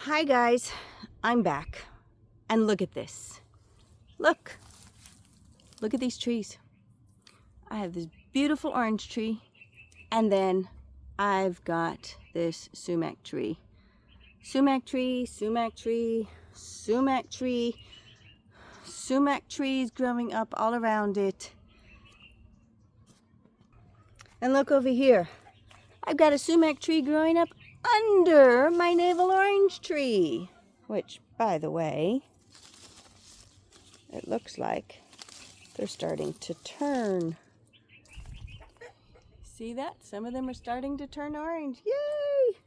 Hi guys, I'm back. And look at this. Look at these trees. I have this beautiful orange tree, and then I've got this sumac tree. Sumac tree, sumac tree, sumac tree, sumac trees growing up all around it. And look over here. I've got a sumac tree growing up under my navel orange tree, which, by the way, it looks like they're starting to turn. See that? Some of them are starting to turn orange. Yay!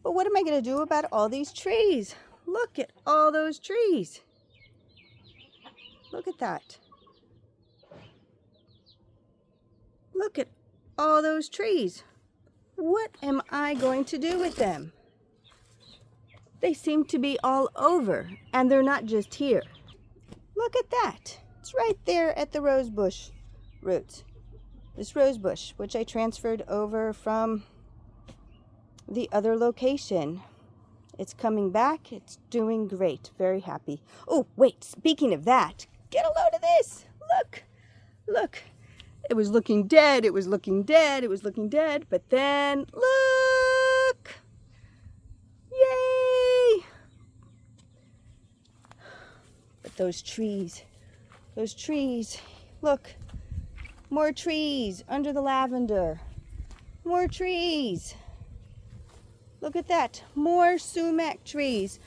But what am I going to do about all these trees? Look at all those trees. Look at that. Look at all those trees. What am I going to do with them? They seem to be all over, and they're not just here. Look at that. It's right there at the rose bush roots. This rose bush, which I transferred over from the other location. It's coming back. It's doing great. Very happy. Oh, wait, speaking of that, get a load of this. Look. It was looking dead, it was looking dead, it was looking dead, but then, look! Yay! But those trees, look, more trees under the lavender, more trees. Look at that, more sumac trees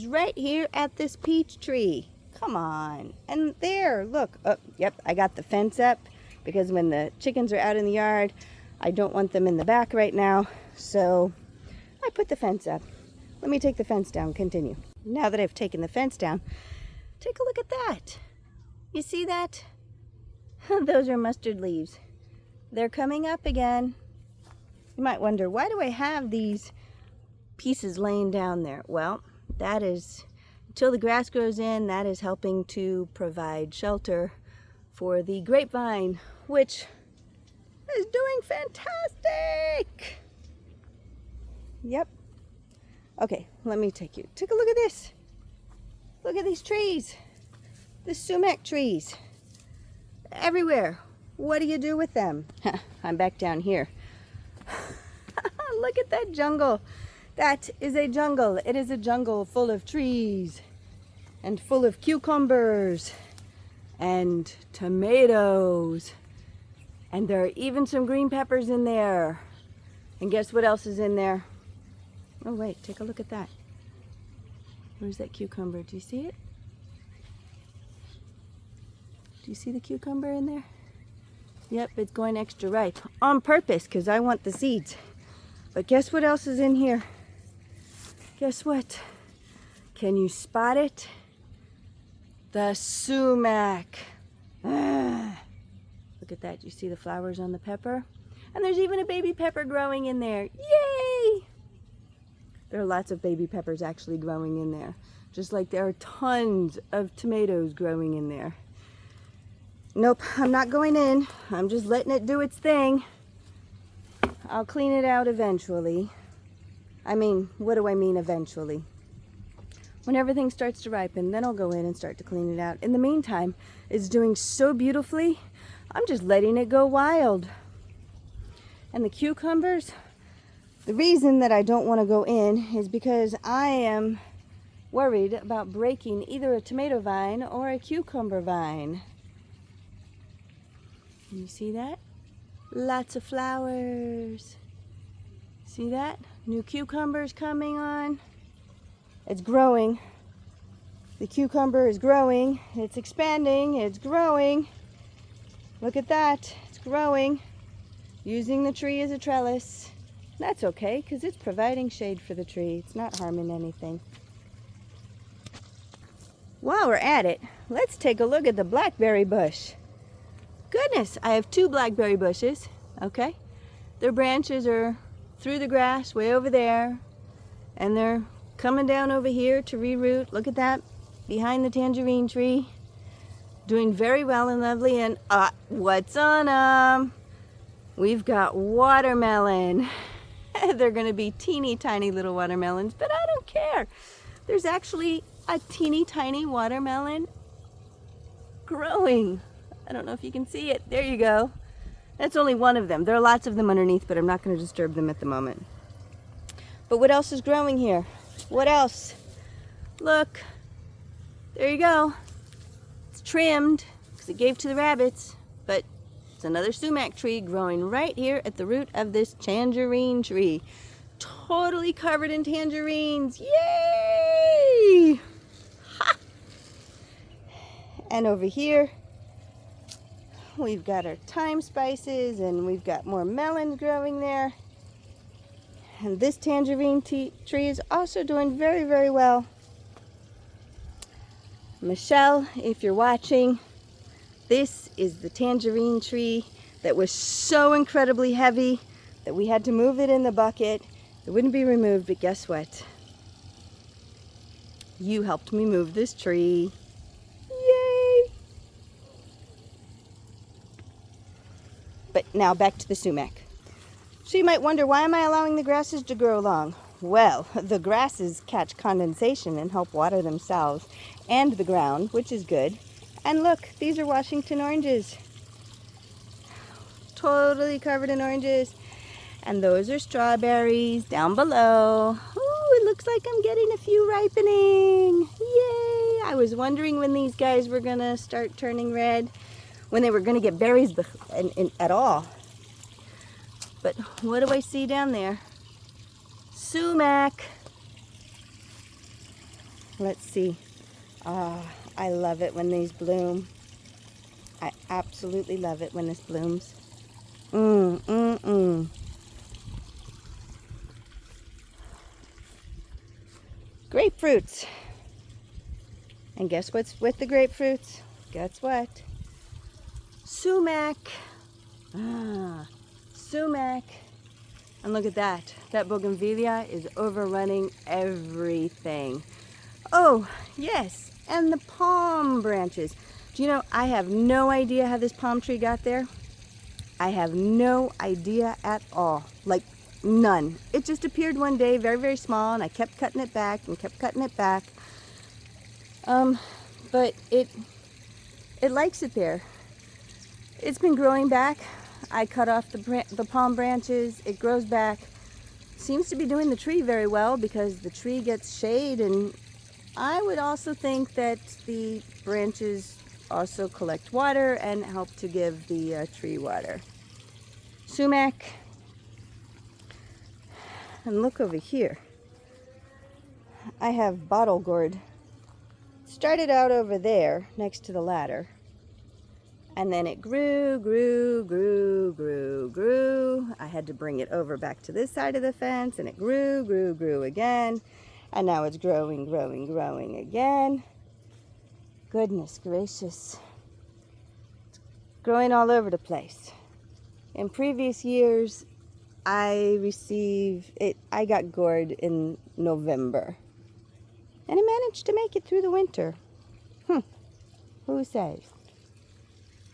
right here at this peach tree. Come on. And there, look. Oh, yep, I got the fence up because when the chickens are out in the yard, I don't want them in the back right now. So I put the fence up. Let me take the fence down. Continue. Now that I've taken the fence down, take a look at that. You see that? Those are mustard leaves. They're coming up again. You might wonder, why do I have these pieces laying down there? Well, that is... Until the grass grows in, that is helping to provide shelter for the grapevine, which is doing fantastic. Yep. Okay, let me take a look at this. Look at these trees. The sumac trees. Everywhere. What do you do with them? I'm back down here. Look at that jungle. That is a jungle. It is a jungle full of trees and full of cucumbers and tomatoes. And there are even some green peppers in there. And guess what else is in there? Oh, wait, take a look at that. Where's that cucumber? Do you see it? Do you see the cucumber in there? Yep, it's going extra ripe on purpose because I want the seeds. But guess what else is in here? Guess what? Can you spot it? The sumac. Look at that. You see the flowers on the pepper? And there's even a baby pepper growing in there. Yay! There are lots of baby peppers actually growing in there. Just like there are tons of tomatoes growing in there. Nope, I'm not going in. I'm just letting it do its thing. I'll clean it out eventually. I mean, what do I mean eventually? When everything starts to ripen, then I'll go in and start to clean it out. In the meantime, it's doing so beautifully, I'm just letting it go wild. And the cucumbers, the reason that I don't want to go in is because I am worried about breaking either a tomato vine or a cucumber vine. Can you see that? Lots of flowers. See that? New cucumbers coming on. It's growing. The cucumber is growing. It's expanding. It's growing. Look at that. It's growing. Using the tree as a trellis. That's okay because it's providing shade for the tree. It's not harming anything. While we're at it, let's take a look at the blackberry bush. Goodness, I have 2 blackberry bushes. Okay. Their branches are through the grass way over there, and they're coming down over here to reroot. Look at that, behind the tangerine tree, doing very well and lovely. And what's on them? We've got watermelon. They're going to be teeny tiny little watermelons, but I don't care. There's actually a teeny tiny watermelon growing. I don't know if you can see it. There you go. That's only one of them. There are lots of them underneath, but I'm not going to disturb them at the moment. But what else is growing here? What else? Look. There you go. It's trimmed because it gave to the rabbits, but it's another sumac tree growing right here at the root of this tangerine tree. Totally covered in tangerines. Yay! Ha! And over here, we've got our thyme spices, and we've got more melons growing there. And this tangerine tree is also doing very, very well. Michelle, if you're watching, this is the tangerine tree that was so incredibly heavy that we had to move it in the bucket. It wouldn't be removed, but guess what? You helped me move this tree. Yay! But now back to the sumac. So you might wonder, why am I allowing the grasses to grow long? Well, the grasses catch condensation and help water themselves and the ground, which is good. And look, these are Washington oranges. Totally covered in oranges. And those are strawberries down below. Ooh, it looks like I'm getting a few ripening. Yay! I was wondering when these guys were gonna start turning red, when they were gonna get berries at all. But what do I see down there? Sumac. Let's see. I love it when these bloom. I absolutely love it when this blooms. Grapefruits. And guess what's with the grapefruits? Guess what? Sumac. Sumac. And look at that. That bougainvillea is overrunning everything. Oh, yes. And the palm branches. Do you know, I have no idea how this palm tree got there. I have no idea at all. Like, none. It just appeared one day, very, very small, and I kept cutting it back and kept cutting it back. But it likes it there. It's been growing back. I cut off the palm branches. It grows back. Seems to be doing the tree very well because the tree gets shade, and I would also think that the branches also collect water and help to give the tree water. Sumac. And look over here. I have bottle gourd. Started out over there next to the ladder. And then it grew. I had to bring it over back to this side of the fence, and it grew again. And now it's growing again. Goodness gracious. It's growing all over the place. In previous years, I got gourd in November. And I managed to make it through the winter. Who says?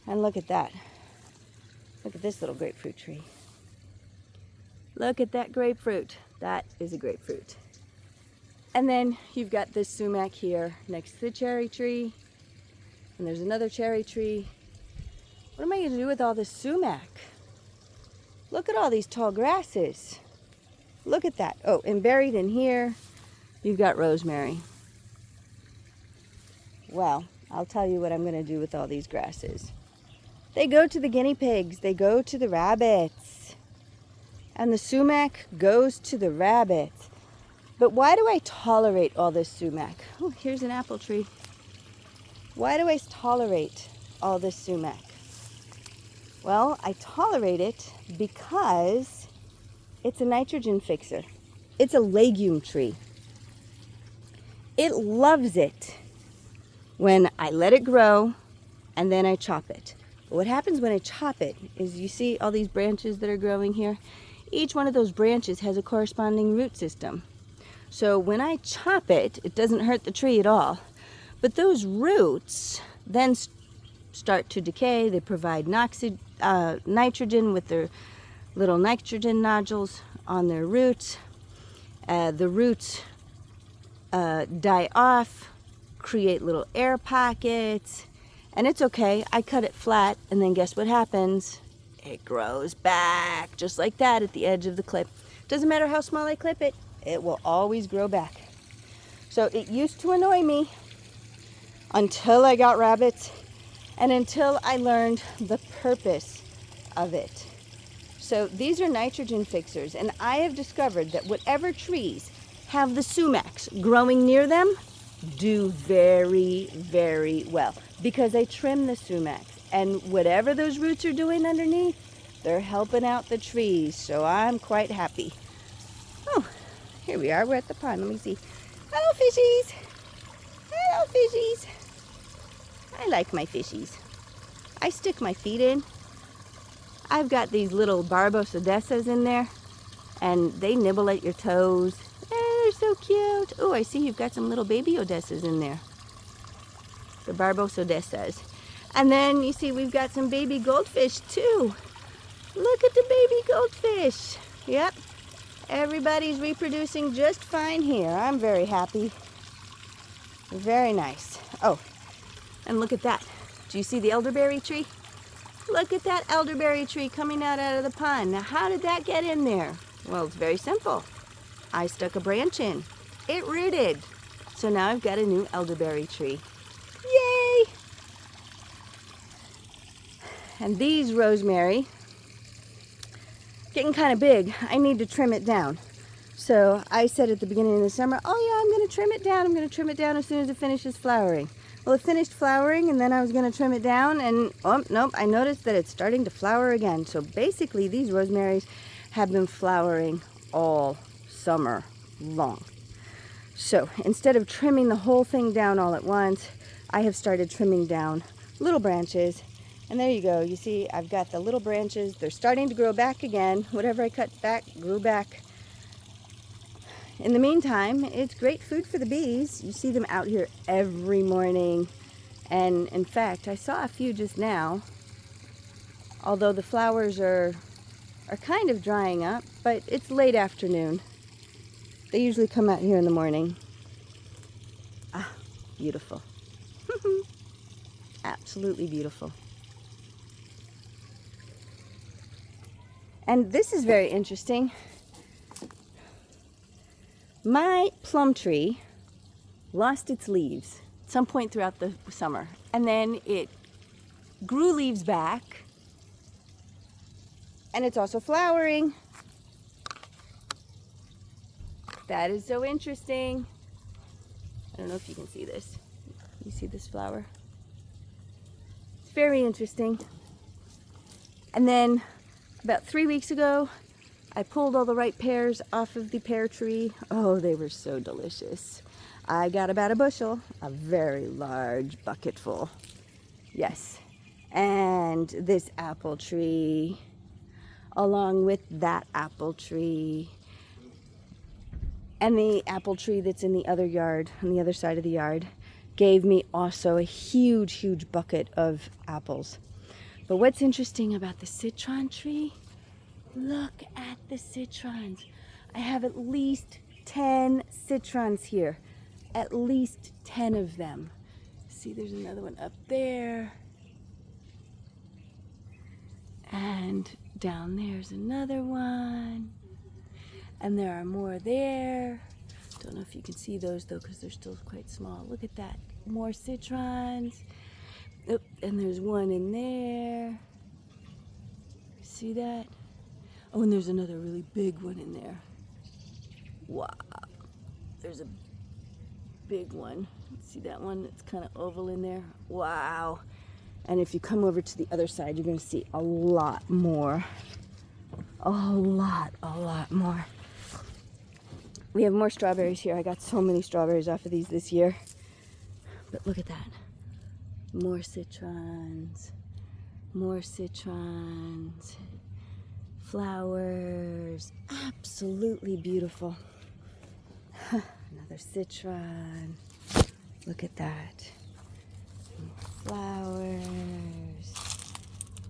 And look at that. Look at this little grapefruit tree. Look at that grapefruit. That is a grapefruit. And then you've got this sumac here next to the cherry tree. And there's another cherry tree. What am I going to do with all this sumac? Look at all these tall grasses. Look at that. Oh, and buried in here, you've got rosemary. Well, I'll tell you what I'm going to do with all these grasses. They go to the guinea pigs. They go to the rabbits. And the sumac goes to the rabbits. But why do I tolerate all this sumac? Oh, here's an apple tree. Why do I tolerate all this sumac? Well, I tolerate it because it's a nitrogen fixer. It's a legume tree. It loves it when I let it grow and then I chop it. But what happens when I chop it is, you see all these branches that are growing here? Each one of those branches has a corresponding root system. So when I chop it, it doesn't hurt the tree at all. But those roots then start to decay. They provide nitrogen with their little nitrogen nodules on their roots. The roots die off, create little air pockets, and it's okay. I cut it flat, and then guess what happens? It grows back, just like that at the edge of the clip. Doesn't matter how small I clip it, it will always grow back. So it used to annoy me until I got rabbits and until I learned the purpose of it. So these are nitrogen fixers, and I have discovered that whatever trees have the sumacs growing near them do very, very well, because I trim the sumacs, and whatever those roots are doing underneath, they're helping out the trees, so I'm quite happy. Oh, here we are. We're at the pond. Let me see. Hello, fishies. Hello, fishies. I like my fishies. I stick my feet in. I've got these little Barbos in there, and they nibble at your toes. They're so cute. Oh, I see you've got some little baby Odessas in there. The Barbos. And then you see we've got some baby goldfish too. Look at the baby goldfish. Yep. Everybody's reproducing just fine here. I'm very happy. Very nice. Oh, and look at that. Do you see the elderberry tree? Look at that elderberry tree coming out of the pond. Now, how did that get in there? Well, it's very simple. I stuck a branch in. It rooted. So now I've got a new elderberry tree. Yay! And these rosemary, getting kind of big. I need to trim it down. So I said at the beginning of the summer, oh yeah, I'm going to trim it down. I'm going to trim it down as soon as it finishes flowering. Well, it finished flowering, and then I was going to trim it down, and oh, nope, I noticed that it's starting to flower again. So basically, these rosemaries have been flowering all summer long. So instead of trimming the whole thing down all at once, I have started trimming down little branches. And there you go. You see, I've got the little branches. They're starting to grow back again. Whatever I cut back grew back. In the meantime, it's great food for the bees. You see them out here every morning. And in fact, I saw a few just now. Although the flowers are kind of drying up, but it's late afternoon. They usually come out here in the morning. Ah, beautiful. Absolutely beautiful. And this is very interesting. My plum tree lost its leaves at some point throughout the summer, and then it grew leaves back, and it's also flowering. That is so interesting. I don't know if you can see this. You see this flower? It's very interesting. And then about 3 weeks ago, I pulled all the ripe pears off of the pear tree. Oh, they were so delicious. I got about a bushel, a very large bucket full. Yes. And this apple tree, along with that apple tree, and the apple tree that's in the other yard, on the other side of the yard, gave me also a huge, huge bucket of apples. But what's interesting about the citron tree, look at the citrons. I have at least 10 citrons here. At least 10 of them. See, there's another one up there. And down there's another one. And there are more there. Don't know if you can see those though, because they're still quite small. Look at that. More citrons. Oh, and there's one in there. See that? Oh, and there's another really big one in there. Wow. There's a big one. See that one that's kind of oval in there? Wow. And if you come over to the other side, you're going to see a lot more. A lot more. We have more strawberries here. I got so many strawberries off of these this year. But look at that. More citrons. More citrons. Flowers. Absolutely beautiful. Another citron. Look at that. Flowers.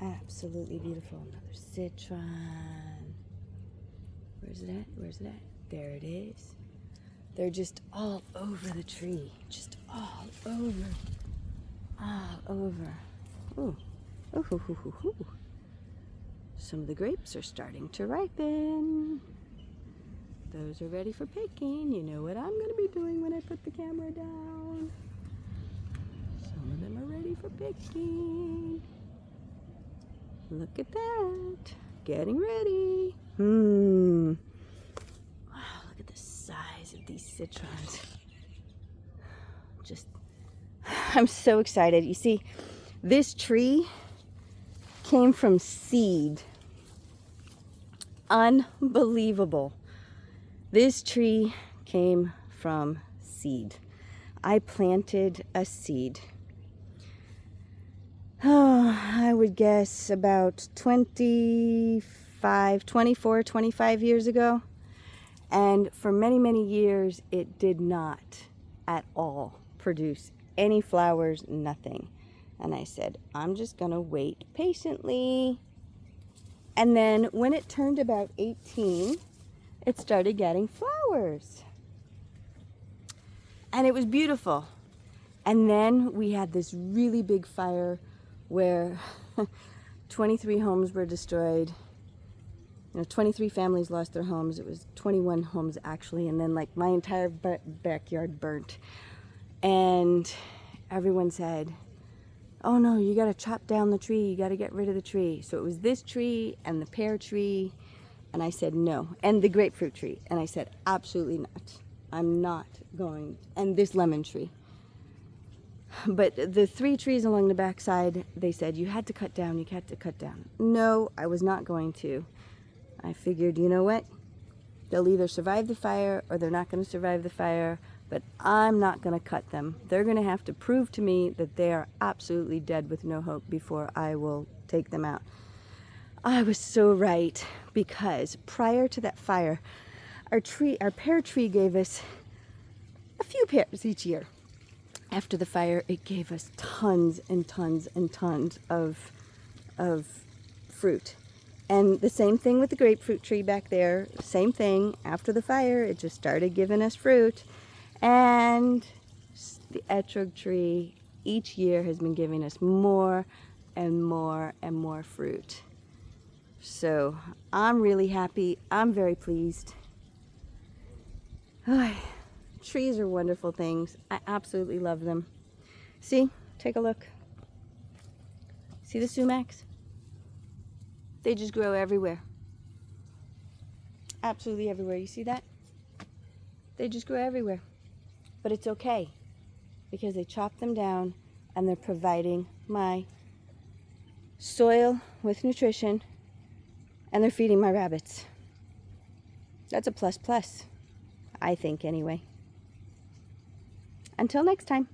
Absolutely beautiful. Another citron. Where's it at? Where's it at? There it is. They're just all over the tree. Just all over. All over. Ooh. Ooh, hoo, hoo, hoo, hoo. Some of the grapes are starting to ripen. Those are ready for picking. You know what I'm going to be doing when I put the camera down. Some of them are ready for picking. Look at that. Getting ready. Wow, look at the size of these citrons. I'm so excited. You see, this tree came from seed. Unbelievable. This tree came from seed. I planted a seed. Oh, I would guess about 24, 25 years ago. And for many, many years, it did not at all produce any flowers, nothing. And I said, I'm just going to wait patiently. And then when it turned about 18, it started getting flowers. And it was beautiful. And then we had this really big fire where 23 homes were destroyed. 23 families lost their homes. It was 21 homes actually. And then like my entire backyard burnt. And everyone said, oh no, you got to chop down the tree. You got to get rid of the tree. So it was this tree and the pear tree. And I said no. And the grapefruit tree. And I said absolutely not. I'm not going. And this lemon tree. But the 3 trees along the backside, they said you had to cut down. You had to cut down. No, I was not going to. I figured, you know what? They'll either survive the fire or they're not going to survive the fire. But I'm not going to cut them. They're going to have to prove to me that they are absolutely dead with no hope before I will take them out. I was so right, because prior to that fire, our pear tree gave us a few pears each year. After the fire, it gave us tons and tons and tons of fruit. And the same thing with the grapefruit tree back there. Same thing. After the fire, it just started giving us fruit. And the etrog tree each year has been giving us more and more and more fruit. So I'm really happy. I'm very pleased. Trees are wonderful things. I absolutely love them. See? Take a look. See the sumacs? They just grow everywhere. Absolutely everywhere. You see that? They just grow everywhere. But it's okay, because they chop them down and they're providing my soil with nutrition, and they're feeding my rabbits. That's a plus, I think anyway. Until next time.